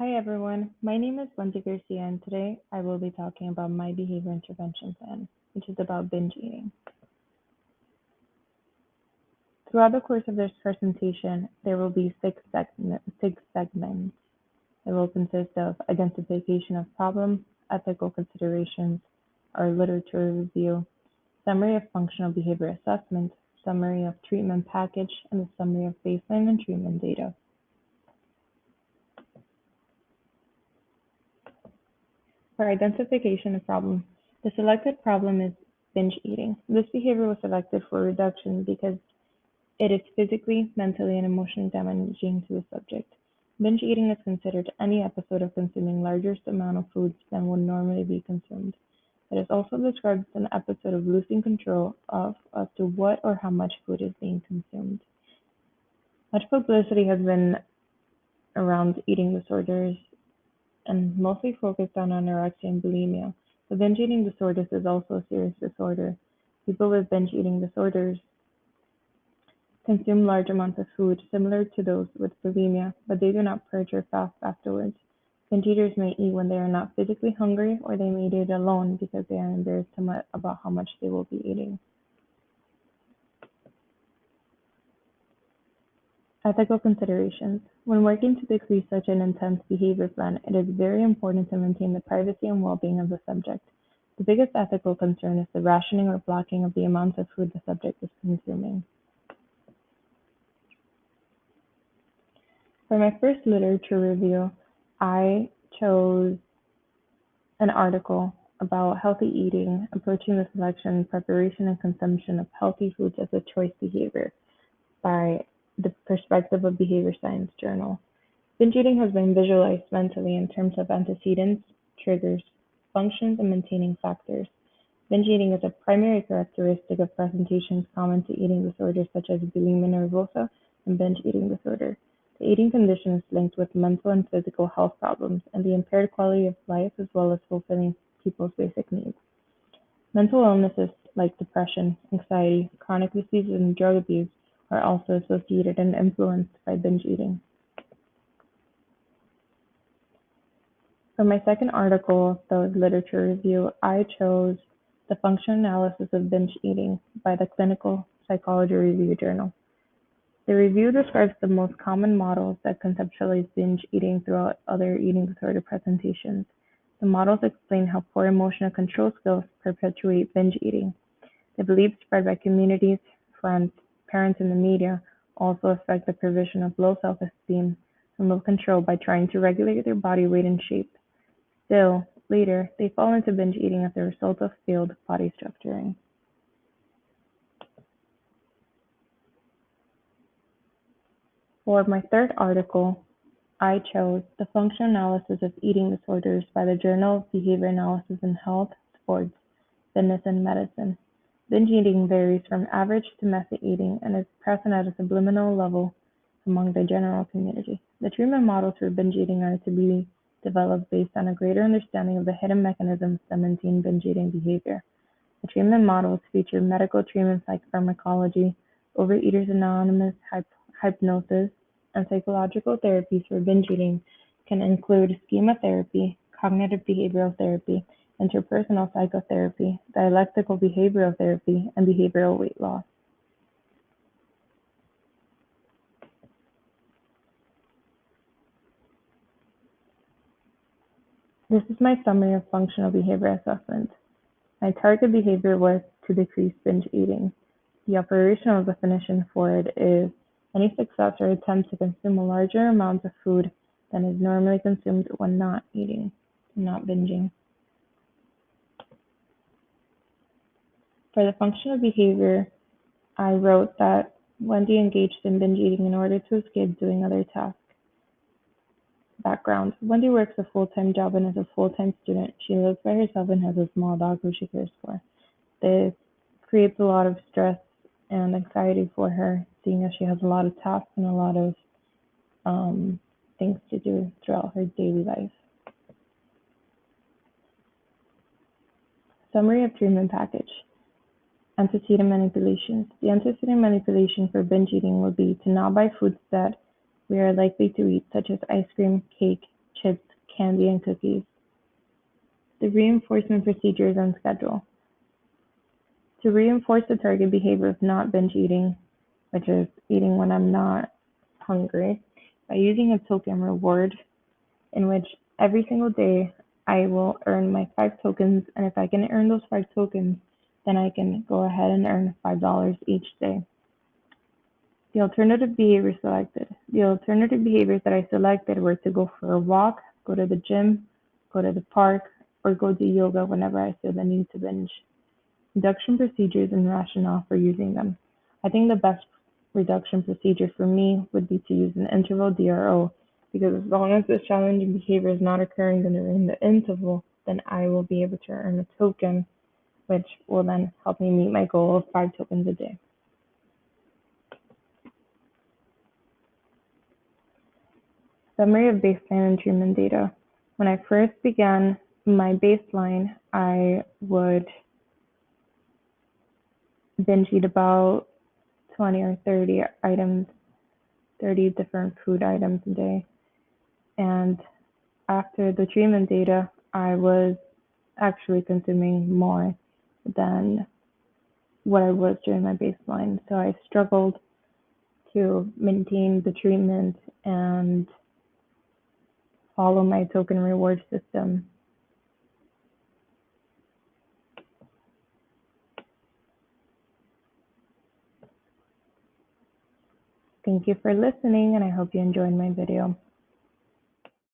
Hi everyone, my name is Wendy Garcia and today I will be talking about my behavior intervention plan, which is about binge eating. Throughout the course of this presentation, there will be six segments. It will consist of identification of problem, ethical considerations, our literature review, summary of functional behavior assessment, summary of treatment package, and a summary of baseline and treatment data. For identification of problem, the selected problem is binge eating. This behavior was selected for reduction because it is physically, mentally, and emotionally damaging to the subject. Binge eating is considered any episode of consuming larger amount of foods than would normally be consumed. It is also described as an episode of losing control of as to what or how much food is being consumed. Much publicity has been around eating disorders and mostly focused on anorexia and bulimia. But binge eating disorders is also a serious disorder. People with binge eating disorders consume large amounts of food similar to those with bulimia, but they do not purge or fast afterwards. Binge eaters may eat when they are not physically hungry, or they may eat alone because they are embarrassed about how much they will be eating. Ethical considerations. When working to decrease such an intense behavior plan, it is very important to maintain the privacy and well-being of the subject. The biggest ethical concern is the rationing or blocking of the amounts of food the subject is consuming. For my first literature review, I chose an article about healthy eating, approaching the selection, preparation, and consumption of healthy foods as a choice behavior by the Perspective of Behavior Science journal. Binge eating has been visualized mentally in terms of antecedents, triggers, functions, and maintaining factors. Binge eating is a primary characteristic of presentations common to eating disorders such as bulimia nervosa and binge eating disorder. The eating condition is linked with mental and physical health problems and the impaired quality of life as well as fulfilling people's basic needs. Mental illnesses like depression, anxiety, chronic diseases, and drug abuse are also associated and influenced by binge eating. For my second article, the literature review, I chose The Function Analysis of Binge Eating by the Clinical Psychology Review Journal. The review describes the most common models that conceptualize binge eating throughout other eating disorder presentations. The models explain how poor emotional control skills perpetuate binge eating. The beliefs spread by communities, friends, parents, and the media also affect the provision of low self-esteem and low control by trying to regulate their body weight and shape. Still, later, they fall into binge eating as a result of failed body structuring. For my third article, I chose The Functional Analysis of Eating Disorders by the Journal of Behavior Analysis in Health, Sports, Fitness, and Medicine. Binge eating varies from average to messy eating and is present at a subliminal level among the general community. The treatment models for binge eating are to be developed based on a greater understanding of the hidden mechanisms that maintain binge eating behavior. The treatment models feature medical treatments like pharmacology, Overeaters Anonymous, hypnosis, and psychological therapies for binge eating can include schema therapy, cognitive behavioral therapy, interpersonal psychotherapy, dialectical behavioral therapy, and behavioral weight loss. This is my summary of functional behavior assessment. My target behavior was to decrease binge eating. The operational definition for it is any success or attempt to consume a larger amount of food than is normally consumed when not eating, not binging. For the functional behavior, I wrote that Wendy engaged in binge eating in order to escape doing other tasks. Background: Wendy works a full-time job and is a full-time student. She lives by herself and has a small dog who she cares for. This creates a lot of stress and anxiety for her, seeing as she has a lot of tasks and a lot of things to do throughout her daily life. Summary of treatment package. Antecedent manipulations. The antecedent manipulation for binge eating would be to not buy foods that we are likely to eat, such as ice cream, cake, chips, candy and cookies. The reinforcement procedures and schedule. To reinforce the target behavior of not binge eating, which is eating when I'm not hungry, by using a token reward in which every single day I will earn my 5 tokens, and if I can earn those 5 tokens, then I can go ahead and earn $5 each day. The alternative behavior selected. The alternative behaviors that I selected were to go for a walk, go to the gym, go to the park, or go do yoga whenever I feel the need to binge. Reduction procedures and rationale for using them. I think the best reduction procedure for me would be to use an interval DRO, because as long as this challenging behavior is not occurring during the interval, then I will be able to earn a token, which will then help me meet my goal of 5 tokens a day. Summary of baseline and treatment data. When I first began my baseline, I would binge eat about 20 or 30 items, 30 different food items a day. And after the treatment data, I was actually consuming more than what I was during my baseline. So I struggled to maintain the treatment and follow my token reward system. Thank you for listening, and I hope you enjoyed my video.